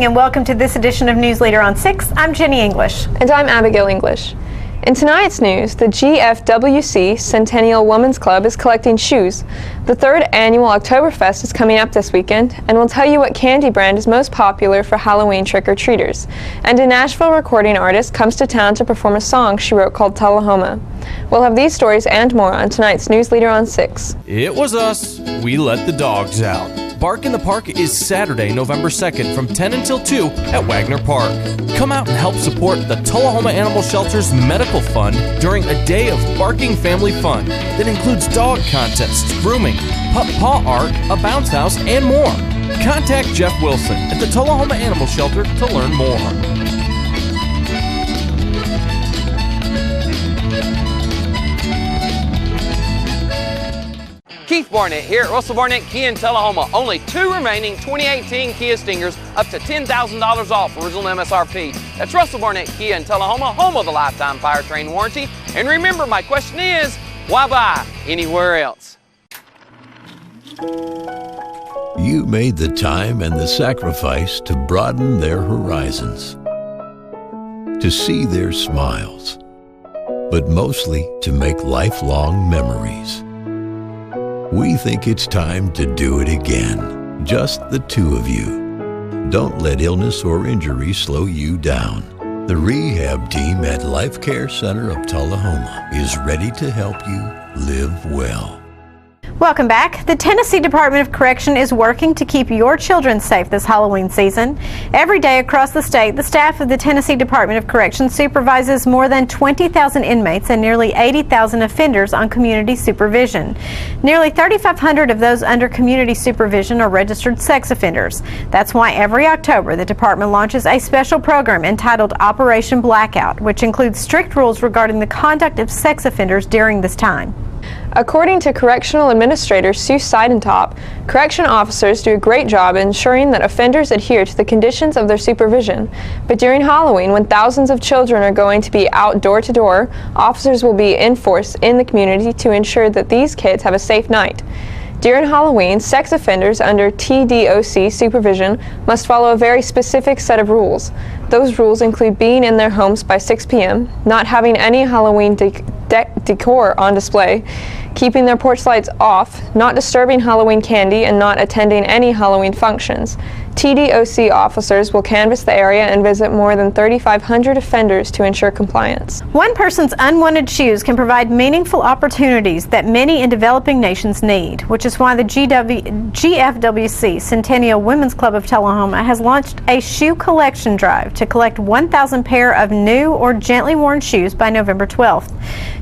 morning and welcome to this edition of News Leader on 6. I'm Jenny English. And I'm Abigail English. In tonight's news, the GFWC Centennial Women's Club is collecting shoes. The third annual Oktoberfest is coming up this weekend, and we'll tell you what candy brand is most popular for Halloween trick-or-treaters. And a Nashville recording artist comes to town to perform a song she wrote called Tullahoma. We'll have these stories and more on tonight's News Leader on 6. It was us. We let the dogs out. Bark in the Park is Saturday, November 2nd from 10 until 2 at Wagner Park. Come out and help support the Tullahoma Animal Shelter's Medical Fund during a day of barking family fun that includes dog contests, grooming, pup paw art, a bounce house, and more. Contact Jeff Wilson at the Tullahoma Animal Shelter to learn more. Keith Barnett here at Russell Barnett Kia in Tullahoma. Only 2 remaining 2018 Kia Stingers up to $10,000 off original MSRP. That's Russell Barnett Kia in Tullahoma, home of the lifetime powertrain warranty. And remember, my question is, why buy anywhere else? You made the time and the sacrifice to broaden their horizons, to see their smiles, but mostly to make lifelong memories. We think it's time to do it again, just the two of you. Don't let illness or injury slow you down. The rehab team at Life Care Center of Tullahoma is ready to help you live well. Welcome back. The Tennessee Department of Correction is working to keep your children safe this Halloween season. Every day across the state, the staff of the Tennessee Department of Correction supervises more than 20,000 inmates and nearly 80,000 offenders on community supervision. Nearly 3,500 of those under community supervision are registered sex offenders. That's why every October the department launches a special program entitled Operation Blackout, which includes strict rules regarding the conduct of sex offenders during this time. According to Correctional Administrator Sue Seidentop, correction officers do a great job ensuring that offenders adhere to the conditions of their supervision. But during Halloween, when thousands of children are going to be out door to door, officers will be in force in the community to ensure that these kids have a safe night. During Halloween, sex offenders under TDOC supervision must follow a very specific set of rules. Those rules include being in their homes by 6 p.m., not having any Halloween decor on display, keeping their porch lights off, not disturbing Halloween candy, and not attending any Halloween functions. TDOC officers will canvass the area and visit more than 3,500 offenders to ensure compliance. One person's unwanted shoes can provide meaningful opportunities that many in developing nations need, which is why the GFWC Centennial Women's Club of Tullahoma has launched a shoe collection drive to collect 1,000 pair of new or gently worn shoes by November 12th.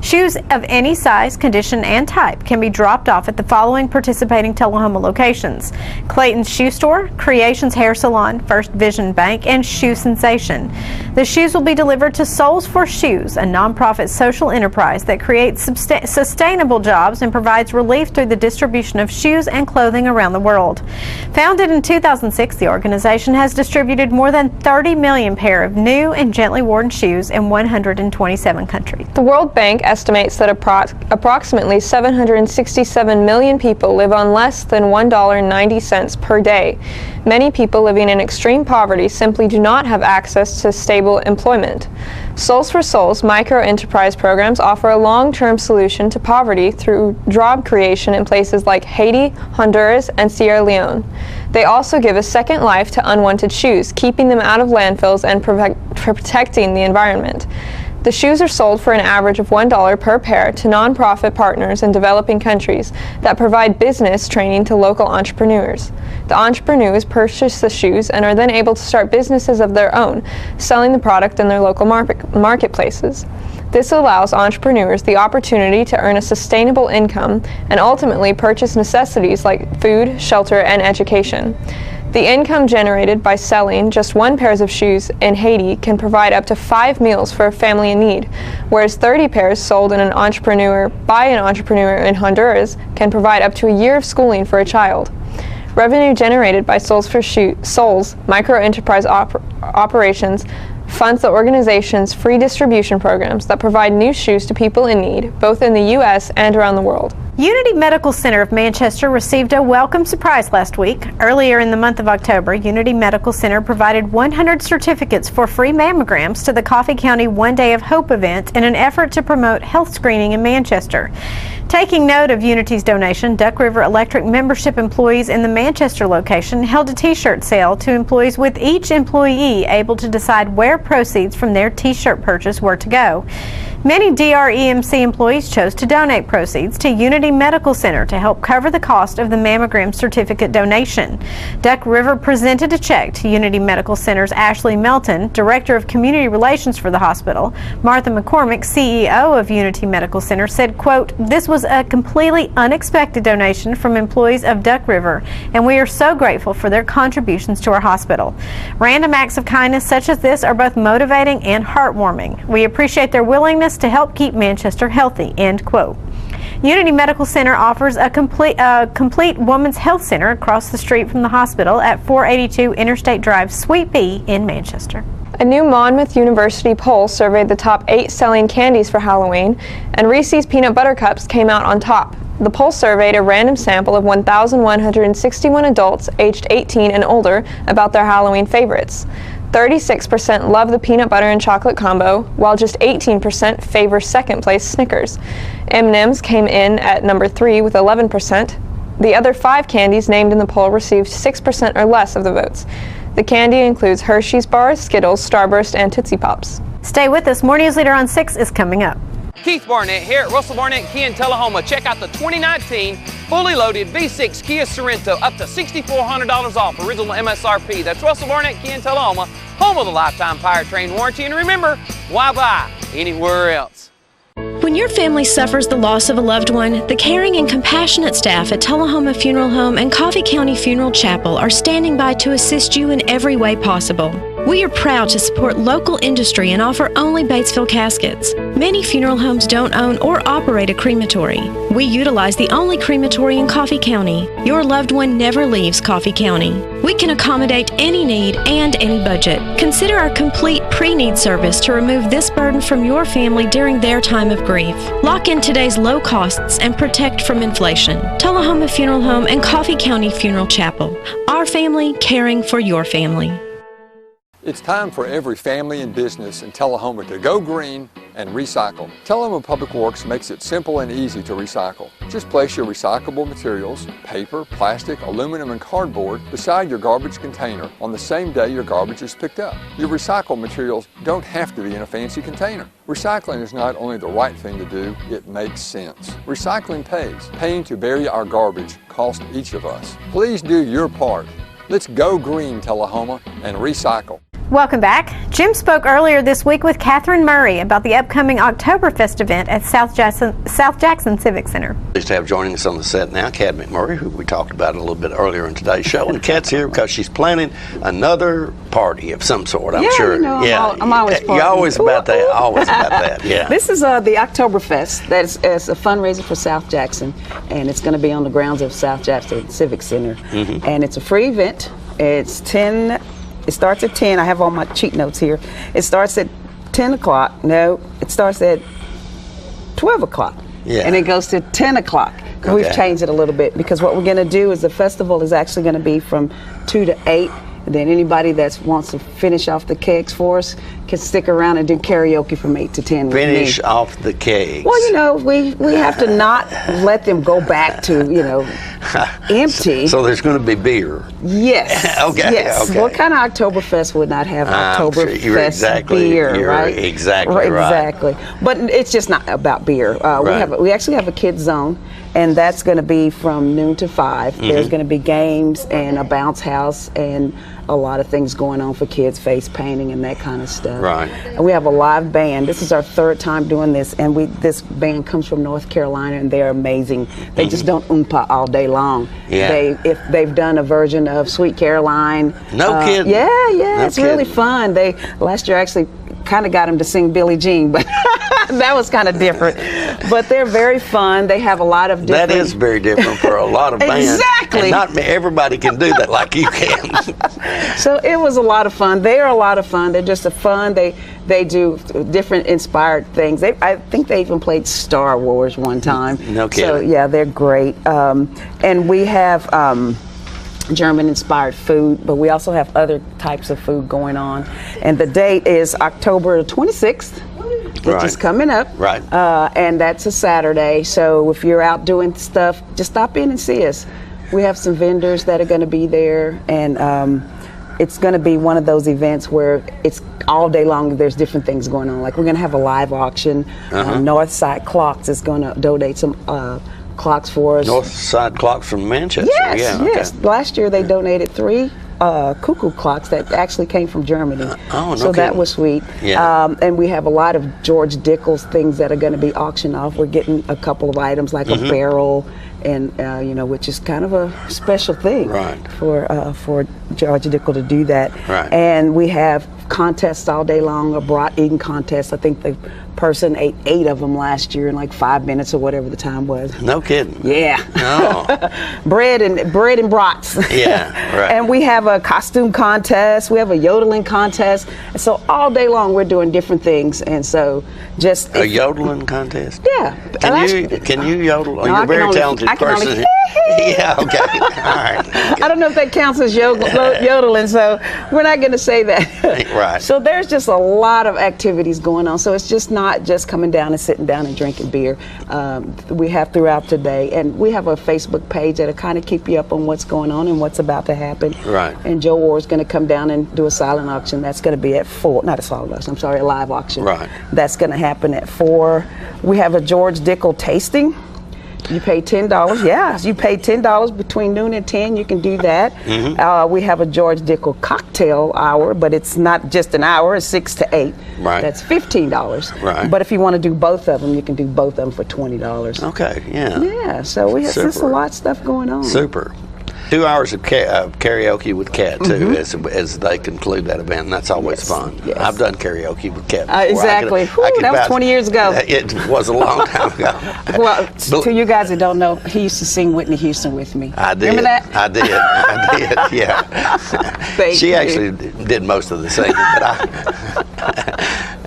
Shoes of any size, condition, and type can be dropped off at the following participating Tullahoma locations: Clayton's Shoe Store, Creations Hair Salon, First Vision Bank, and Shoe Sensation. The shoes will be delivered to Souls for Shoes, a nonprofit social enterprise that creates sustainable jobs and provides relief through the distribution of shoes and clothing around the world. Founded in 2006, the organization has distributed more than 30 million pair of new and gently worn shoes in 127 countries. The World Bank estimates that approximately 767 million people live on less than $1.90 per day. Many people living in extreme poverty simply do not have access to stable employment. Souls for Souls micro-enterprise programs offer a long-term solution to poverty through job creation in places like Haiti, Honduras, and Sierra Leone. They also give a second life to unwanted shoes, keeping them out of landfills and protecting the environment. The shoes are sold for an average of $1 per pair to nonprofit partners in developing countries that provide business training to local entrepreneurs. The entrepreneurs purchase the shoes and are then able to start businesses of their own, selling the product in their local marketplaces. This allows entrepreneurs the opportunity to earn a sustainable income and ultimately purchase necessities like food, shelter, and education. The income generated by selling just 1 pair of shoes in Haiti can provide up to 5 meals for a family in need, whereas 30 pairs sold by an entrepreneur in Honduras can provide up to a year of schooling for a child. Revenue generated by Souls micro-enterprise operations funds the organization's free distribution programs that provide new shoes to people in need, both in the U.S. and around the world. Unity Medical Center of Manchester received a welcome surprise last week. Earlier in the month of October, Unity Medical Center provided 100 certificates for free mammograms to the Coffee County One Day of Hope event in an effort to promote health screening in Manchester. Taking note of Unity's donation, Duck River Electric membership employees in the Manchester location held a t-shirt sale to employees, with each employee able to decide where proceeds from their t-shirt purchase were to go. Many DREMC employees chose to donate proceeds to Unity Medical Center to help cover the cost of the mammogram certificate donation. Duck River presented a check to Unity Medical Center's Ashley Melton, Director of Community Relations for the hospital. Martha McCormick, CEO of Unity Medical Center, said, quote, "This was a completely unexpected donation from employees of Duck River, and we are so grateful for their contributions to our hospital. Random acts of kindness such as this are both motivating and heartwarming. We appreciate their willingness to help keep Manchester healthy," end quote. Unity Medical Center offers a complete women's health center across the street from the hospital at 482 Interstate Drive, Suite B in Manchester. A new Monmouth University poll surveyed the top 8 selling candies for Halloween, and Reese's Peanut Butter Cups came out on top. The poll surveyed a random sample of 1,161 adults aged 18 and older about their Halloween favorites. 36% love the peanut butter and chocolate combo, while just 18% favor second place Snickers. M&M's came in at number 3 with 11%. The other 5 candies named in the poll received 6% or less of the votes. The candy includes Hershey's bars, Skittles, Starburst, and Tootsie Pops. Stay with us. More News Leader on 6 is coming up. Keith Barnett here at Russell Barnett Kia in Tullahoma. Check out the 2019 fully loaded V6 Kia Sorento, up to $6,400 off original MSRP. That's Russell Barnett Kia in Tullahoma, home of the lifetime powertrain warranty. And remember, why buy anywhere else? When your family suffers the loss of a loved one, the caring and compassionate staff at Tullahoma Funeral Home and Coffee County Funeral Chapel are standing by to assist you in every way possible. We are proud to support local industry and offer only Batesville caskets. Many funeral homes don't own or operate a crematory. We utilize the only crematory in Coffee County. Your loved one never leaves Coffee County. We can accommodate any need and any budget. Consider our complete pre-need service to remove this burden from your family during their time of grief. Lock in today's low costs and protect from inflation. Tullahoma Funeral Home and Coffee County Funeral Chapel. Our family caring for your family. It's time for every family and business in Tullahoma to go green and recycle. Tullahoma Public Works makes it simple and easy to recycle. Just place your recyclable materials, paper, plastic, aluminum, and cardboard beside your garbage container on the same day your garbage is picked up. Your recycled materials don't have to be in a fancy container. Recycling is not only the right thing to do, it makes sense. Recycling pays. Paying to bury our garbage costs each of us. Please do your part. Let's go green, Tullahoma, and recycle. Welcome back. Jim spoke earlier this week with Catherine Murray about the upcoming Oktoberfest event at South Jackson Civic Center. Pleased to have joining us on the set now, Kat McMurray, who we talked about a little bit earlier in today's show. And Kat's here because she's planning another party of some sort, I'm sure. You know, I'm always partying. You're always about that, always about that, yeah. This is the Oktoberfest. It's a fundraiser for South Jackson, and it's going to be on the grounds of South Jackson Civic Center. Mm-hmm. And it's a free event. It starts at 10. I have all my cheat notes here. It starts at 10 o'clock. No, it starts at 12 o'clock. Yeah. And it goes to 10 o'clock. Okay. We've changed it a little bit because what we're going to do is the festival is actually going to be from 2 to 8. And then anybody that wants to finish off the kegs for us can stick around and do karaoke from 8 to 10 with me. Finish off the kegs. Well, you know, we have to not let them go back to, you know, empty. So there's going to be beer. Yes. Okay. Yes. Okay. What kind of Oktoberfest would not have Oktoberfest you're exactly, beer, you're right? Exactly right. Exactly. But it's just not about beer. Right. We actually have a kids zone, and that's going to be from noon to 5. Mm-hmm. There's going to be games and a bounce house and a lot of things going on for kids, face painting and that kind of stuff. Right. And we have a live band. This is our 3rd time doing this, and this band comes from North Carolina, and they're amazing. They just don't oompa all day long. Yeah. They've done a version of Sweet Caroline. No kidding. Yeah, no it's really fun. Last year actually kind of got him to sing Billie Jean, but That was kind of different. But they're very fun. They have a lot of different... That is very different for a lot of bands. Exactly. And not everybody can do that like you can. So it was a lot of fun. They are a lot of fun. They're just fun. They do different inspired things. I think they even played Star Wars one time. No kidding. So yeah, they're great. And we have German-inspired food, but we also have other types of food going on. And the date is October 26th, which is coming up. Right. And that's a Saturday. So if you're out doing stuff, just stop in and see us. We have some vendors that are going to be there, and it's going to be one of those events where it's all day long. There's different things going on. Like we're going to have a live auction. Northside Clocks is going to donate some clocks for us. Northside Clocks from Manchester. Yes, yeah, yes. Okay. Last year they donated 3 cuckoo clocks that actually came from Germany. So that was sweet. Yeah. And we have a lot of George Dickel's things that are going to be auctioned off. We're getting a couple of items like a barrel, and which is kind of a special thing for George Dickel to do that. Right. And we have contests all day long, a brat eating contest. I think the person ate 8 of them last year in like 5 minutes or whatever the time was. No kidding. Yeah. Oh. bread and brats. Yeah, right. And we have a costume contest. We have a yodeling contest. And so all day long we're doing different things. And so just a yodeling contest. Yeah. Can you yodel? No, You're a very talented person. Yeah. Okay. All right. I don't know if that counts as yodeling, so we're not going to say that. Right. So there's just a lot of activities going on. So it's just not just coming down and sitting down and drinking beer. We have throughout the day, and we have a Facebook page that'll kind of keep you up on what's going on and what's about to happen. Right. And Joe Orr's going to come down and do a silent auction. That's going to be at 4. Not a silent auction. I'm sorry, a live auction. Right. That's going to happen at 4. We have a George Dickel tasting. You pay $10. Yeah, you pay $10 between noon and 10. You can do that. We have a George Dickel cocktail hour, but it's not just an hour. It's 6 to 8. Right. That's $15. Right. But if you want to do both of them, you can do both of them for $20. Okay. Yeah. Yeah. So we have just a lot of stuff going on. Super. 2 hours of karaoke with Kat too, as they conclude that event, and that's always fun. Yes. I've done karaoke with Kat before. Exactly. That was 20 years ago. It was a long time ago. Well, to you guys that don't know, he used to sing Whitney Houston with me. I did. Remember that? I did. Yeah. She actually did most of the singing, but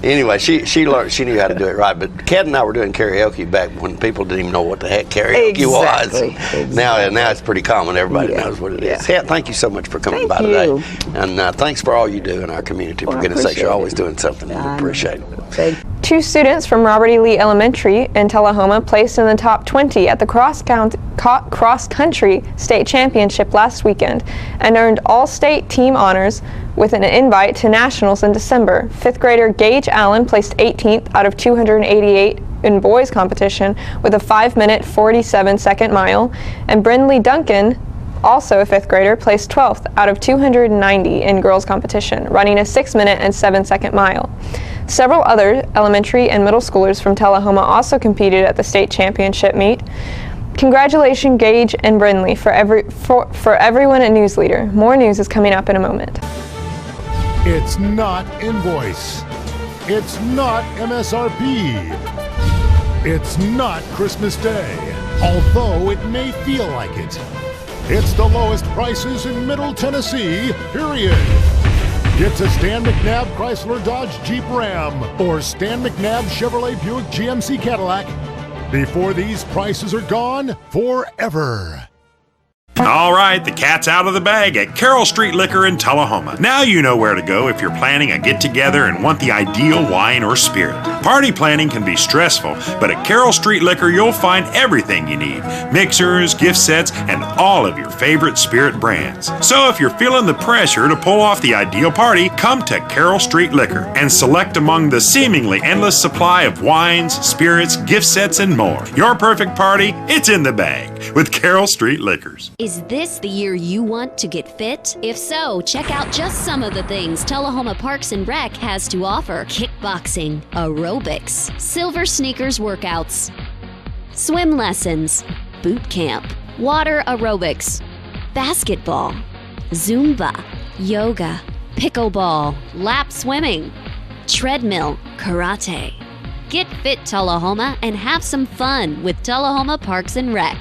anyway, she learned. She knew how to do it right. But Kat and I were doing karaoke back when people didn't even know what the heck karaoke was. Exactly. Now it's pretty common. Everybody knows what it is. Kat, thank you so much for coming by today, and thanks for all you do in our community. For goodness sakes, you're always doing something. We appreciate it. Thank you. 2 students from Robert E. Lee Elementary in Tullahoma placed in the top 20 at the cross-country state championship last weekend and earned all-state team honors with an invite to nationals in December. 5th grader Gage Allen placed 18th out of 288 in boys competition with a 5-minute 47-second mile, and Brindley Duncan, also a 5th grader, placed 12th out of 290 in girls competition, running a 6-minute and 7-second mile. Several other elementary and middle schoolers from Tullahoma also competed at the state championship meet. Congratulations, Gage and Brindley, for everyone at News Leader. More news is coming up in a moment. It's not invoice. It's not MSRP. It's not Christmas Day, although it may feel like it. It's the lowest prices in Middle Tennessee, period. Get to Stan McNabb Chrysler Dodge Jeep Ram or Stan McNabb Chevrolet Buick GMC Cadillac before these prices are gone forever. All right, the cat's out of the bag at Carroll Street Liquor in Tullahoma. Now you know where to go if you're planning a get-together and want the ideal wine or spirit. Party planning can be stressful, but at Carroll Street Liquor you'll find everything you need. Mixers, gift sets, and all of your favorite spirit brands. So if you're feeling the pressure to pull off the ideal party, come to Carroll Street Liquor and select among the seemingly endless supply of wines, spirits, gift sets, and more. Your perfect party, it's in the bag with Carroll Street Liquors. Is this the year you want to get fit? If so, check out just some of the things Tullahoma Parks and Rec has to offer. Kickboxing, aerobics, silver sneakers workouts, swim lessons, boot camp, water aerobics, basketball, Zumba, yoga, pickleball, lap swimming, treadmill, karate, Get fit, Tullahoma, and have some fun with Tullahoma Parks and Rec.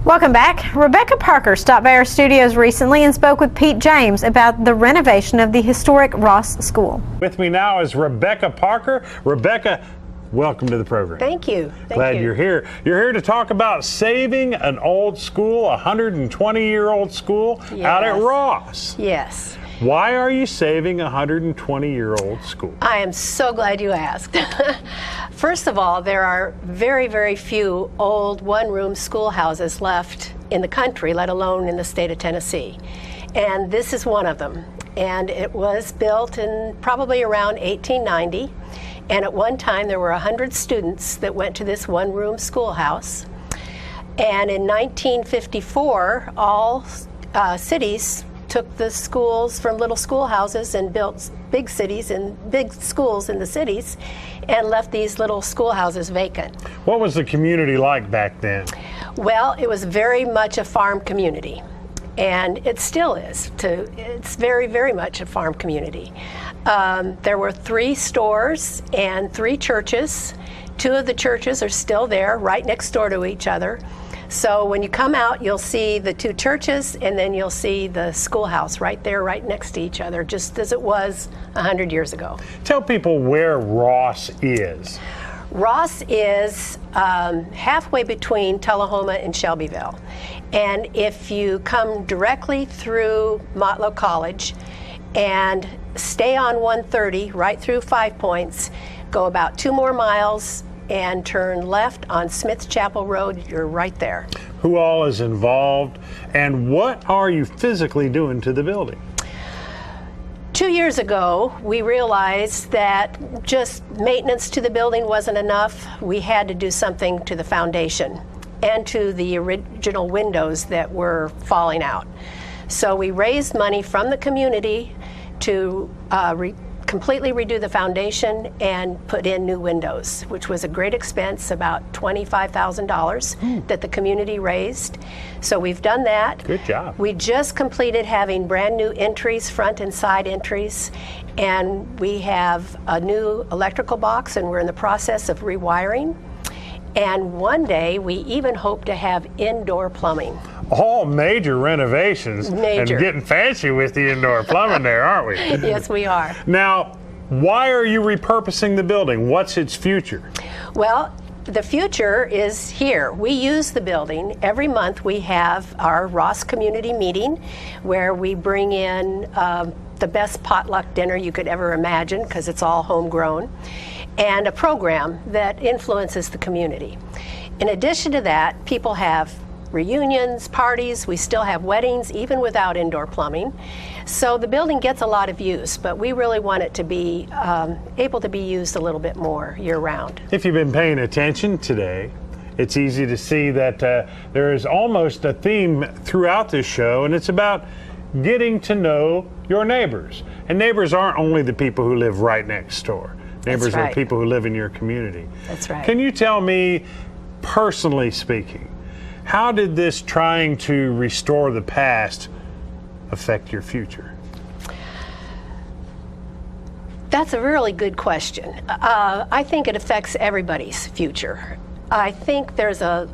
Welcome back. Rebecca Parker stopped by our studios recently and spoke with Pete James about the renovation of the historic Ross School. With me now is Rebecca Parker. Rebecca, welcome to the program. Thank you. Glad you're here. You're here to talk about saving an old school, a 120-year-old school out at Ross. Yes. Why are you saving a 120-year-old school? I am so glad you asked. First of all, there are very, very few old one-room schoolhouses left in the country, let alone in the state of Tennessee. And this is one of them. And it was built in probably around 1890. And at one time, there were 100 students that went to this one-room schoolhouse. And in 1954, all cities took the schools from little schoolhouses and built big cities and big schools in the cities and left these little schoolhouses vacant. What was the community like back then? Well, it was very much a farm community, and it still is. It's very, very much a farm community. There were 3 stores and 3 churches. 2 of the churches are still there, right next door to each other. So when you come out, you'll see the 2 churches, and then you'll see the schoolhouse right there, right next to each other, just as it was 100 years ago. Tell people where Ross is. Ross is halfway between Tullahoma and Shelbyville. And if you come directly through Motlow College and stay on 130 right through 5 Points, go about 2 more miles, and turn left on Smith Chapel Road, you're right there. Who all is involved, and what are you physically doing to the building? 2 years ago, we realized that just maintenance to the building wasn't enough. We had to do something to the foundation and to the original windows that were falling out. So we raised money from the community to completely redo the foundation and put in new windows, which was a great expense, about $25,000 that the community raised. So we've done that. Good job. We just completed having brand new entries, front and side entries, and we have a new electrical box, and we're in the process of rewiring. And one day we even hope to have indoor plumbing. All major renovations. Major. And getting fancy with the indoor plumbing there, aren't we? Yes, we are. Now, why are you repurposing the building? What's its future? Well, the future is here. We use the building. Every month we have our Ross community meeting where we bring in the best potluck dinner you could ever imagine, because it's all homegrown, and a program that influences the community. In addition to that, people have reunions, parties. We still have weddings, even without indoor plumbing. So the building gets a lot of use, but we really want it to be able to be used a little bit more year-round. If you've been paying attention today, it's easy to see that there is almost a theme throughout this show, and it's about getting to know your neighbors. And neighbors aren't only the people who live right next door. Neighbors are people who live in your community. That's right. Can you tell me, personally speaking, how did this trying to restore the past affect your future? That's a really good question. I think it affects everybody's future. I think there's a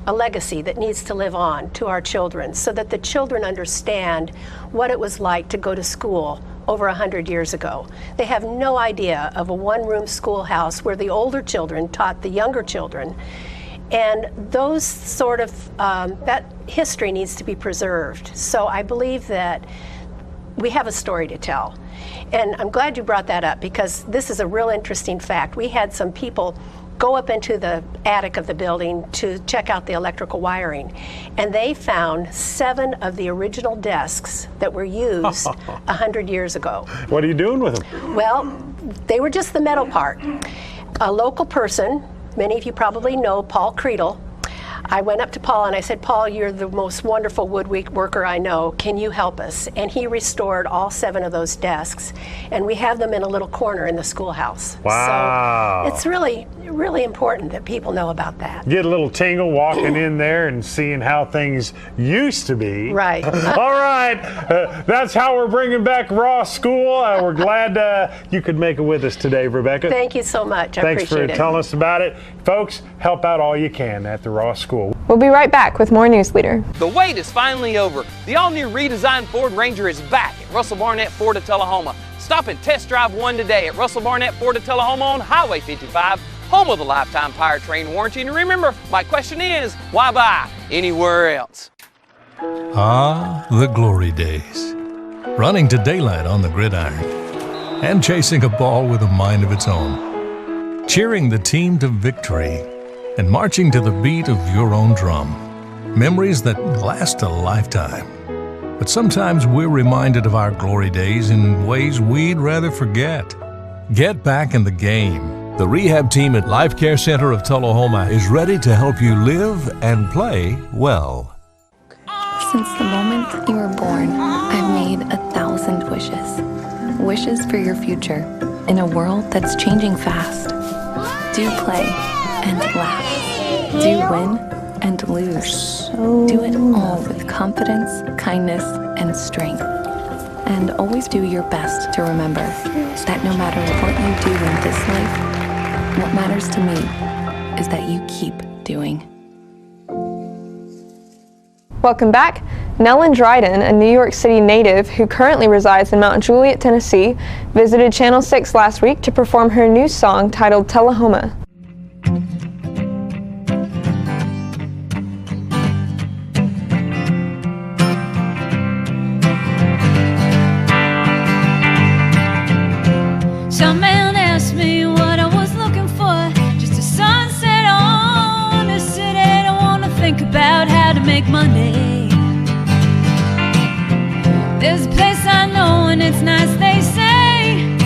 legacy that needs to live on to our children so that the children understand what it was like to go to school over 100 years ago. They have no idea of a one-room schoolhouse where the older children taught the younger children. And those sort of, that history needs to be preserved. So I believe that we have a story to tell. And I'm glad you brought that up, because this is a real interesting fact. We had some people go up into the attic of the building to check out the electrical wiring, and they found 7 of the original desks that were used 100 years ago. What are you doing with them? Well, they were just the metal part. A local person, many of you probably know Paul Creedle. I went up to Paul and I said, Paul, you're the most wonderful woodworker I know. Can you help us? And he restored all 7 of those desks, and we have them in a little corner in the schoolhouse. Wow. So it's really really important that people know about that. Get a little tingle walking in there and seeing how things used to be. Right. All right. That's how we're bringing back Ross School. We're glad you could make it with us today, Rebecca. Thank you so much. I Thanks appreciate for it. telling us about it. Folks, help out all you can at the Ross School. We'll be right back with more News Leader. The wait is finally over. The all-new redesigned Ford Ranger is back at Russell Barnett Ford of Tullahoma. Stop and test drive one today at Russell Barnett Ford of Tullahoma on Highway 55, home of the lifetime powertrain warranty. And remember, my question is, why buy anywhere else? Ah, the glory days. Running to daylight on the gridiron and chasing a ball with a mind of its own. Cheering the team to victory and marching to the beat of your own drum. Memories that last a lifetime. But sometimes we're reminded of our glory days in ways we'd rather forget. Get back in the game. The rehab team at Life Care Center of Tullahoma is ready to help you live and play well. Since the moment you were born, I've made 1,000 wishes. Wishes for your future in a world that's changing fast. Do play and laugh. Do win and lose. Do it all with confidence, kindness, and strength. And always do your best to remember that no matter what you do in this life, what matters to me is that you keep doing. Welcome back. Nellen Dryden, a New York City native who currently resides in Mount Juliet, Tennessee, visited Channel 6 last week to perform her new song titled Tullahoma. Some man asked me what I was looking for. Just a sunset on a city. I want to think about how to make money. There's a place I know and it's nice, they say.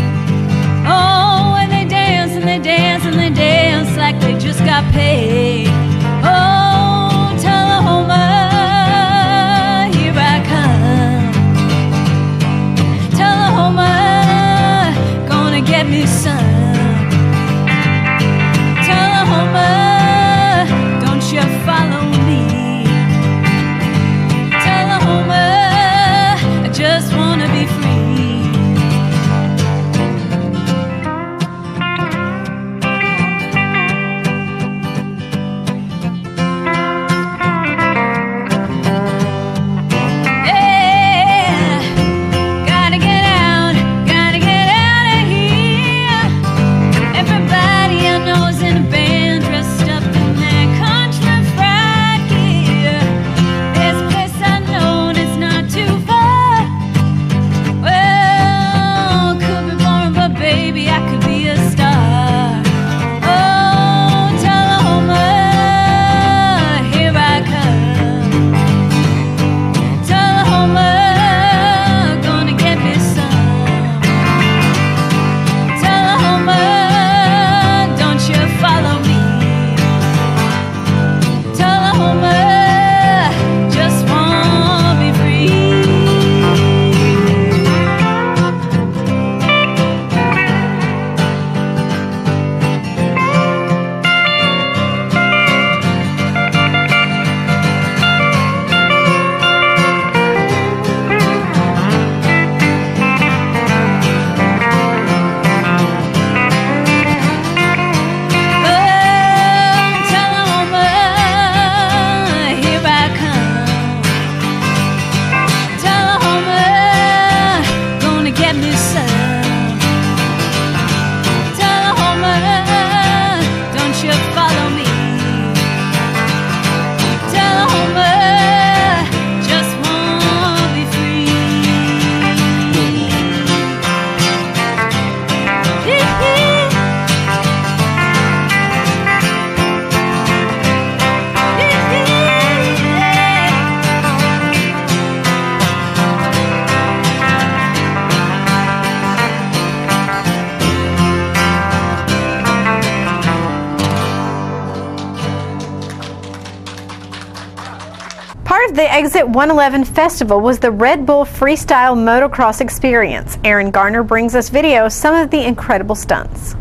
Oh, and they dance and they dance and they dance like they just got paid. Oh, Tullahoma, here I come. Tullahoma, gonna get me some. Tullahoma, don't you follow me. Tullahoma, I just wanna be free. Yeah, gotta get out of here. Everybody I know is in a band dressed up in their country fried gear. There's a place I know and it's not too far. Well, could be boring, but baby, I could be a star. Oh, Tullahoma, here I come. Tullahoma, gonna get me some. Tullahoma, don't you follow me. Tullahoma, just wanna be free. Tullahoma, here I come. Tullahoma, gonna get me some. Tullahoma, don't you follow me. Tullahoma, just wanna be free. Part of the Exit 111 Festival was the Red Bull Freestyle Motocross Experience. Aaron Garner brings us video of some of the incredible stunts.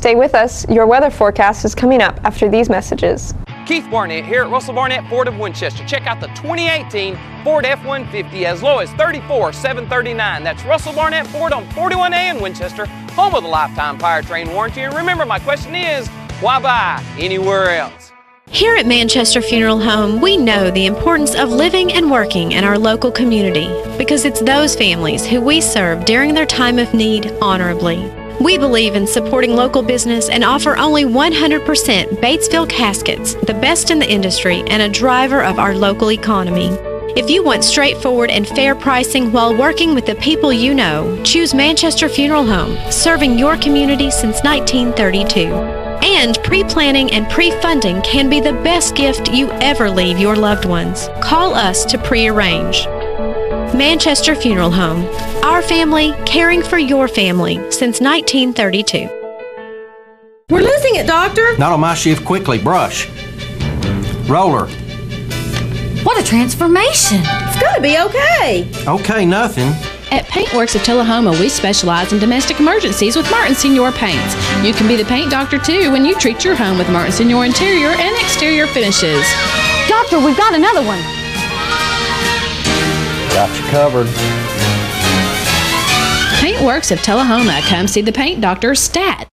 Stay with us. Your weather forecast is coming up after these messages. Keith Barnett here at Russell Barnett Ford of Winchester. Check out the 2018 Ford F-150 as low as $34,739. That's Russell Barnett Ford on 41A in Winchester, home of the lifetime powertrain warranty. And remember, my question is, why buy anywhere else? Here at Manchester Funeral Home, we know the importance of living and working in our local community because it's those families who we serve during their time of need honorably. We believe in supporting local business and offer only 100% Batesville caskets, the best in the industry and a driver of our local economy. If you want straightforward and fair pricing while working with the people you know, choose Manchester Funeral Home, serving your community since 1932. And pre-planning and pre-funding can be the best gift you ever leave your loved ones. Call us to pre-arrange. Manchester Funeral Home. Our family, caring for your family since 1932. We're losing it, Doctor. Not on my shift. Quickly, brush. Roller. What a transformation. It's going to be okay. Okay, nothing. At Paintworks of Tullahoma, we specialize in domestic emergencies with Martin Senior Paints. You can be the paint doctor too when you treat your home with Martin Senior interior and exterior finishes. Doctor, we've got another one. Got you covered. Paintworks of Tullahoma. Come see the paint doctor, Stat.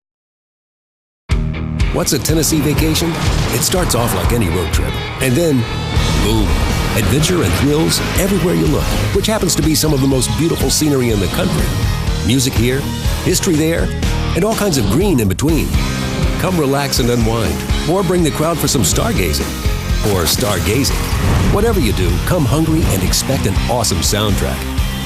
What's a Tennessee vacation? It starts off like any road trip, and then, boom, adventure and thrills everywhere you look, which happens to be some of the most beautiful scenery in the country. Music here, history there, and all kinds of green in between. Come relax and unwind, or bring the crowd for some stargazing. Or stargazing. Whatever you do, come hungry and expect an awesome soundtrack.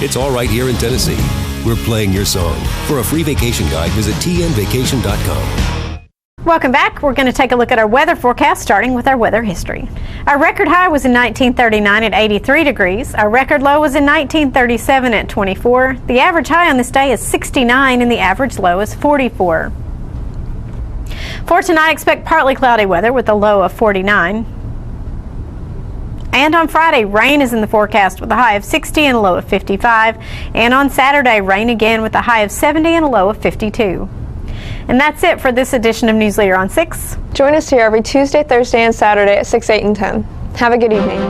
It's all right here in Tennessee. We're playing your song. For a free vacation guide, visit tnvacation.com. Welcome back. We're going to take a look at our weather forecast, starting with our weather history. Our record high was in 1939 at 83 degrees. Our record low was in 1937 at 24. The average high on this day is 69 and the average low is 44. For tonight, expect partly cloudy weather with a low of 49. And on Friday, rain is in the forecast with a high of 60 and a low of 55. And on Saturday, rain again with a high of 70 and a low of 52. And that's it for this edition of News Leader on 6. Join us here every Tuesday, Thursday, and Saturday at 6, 8, and 10. Have a good evening.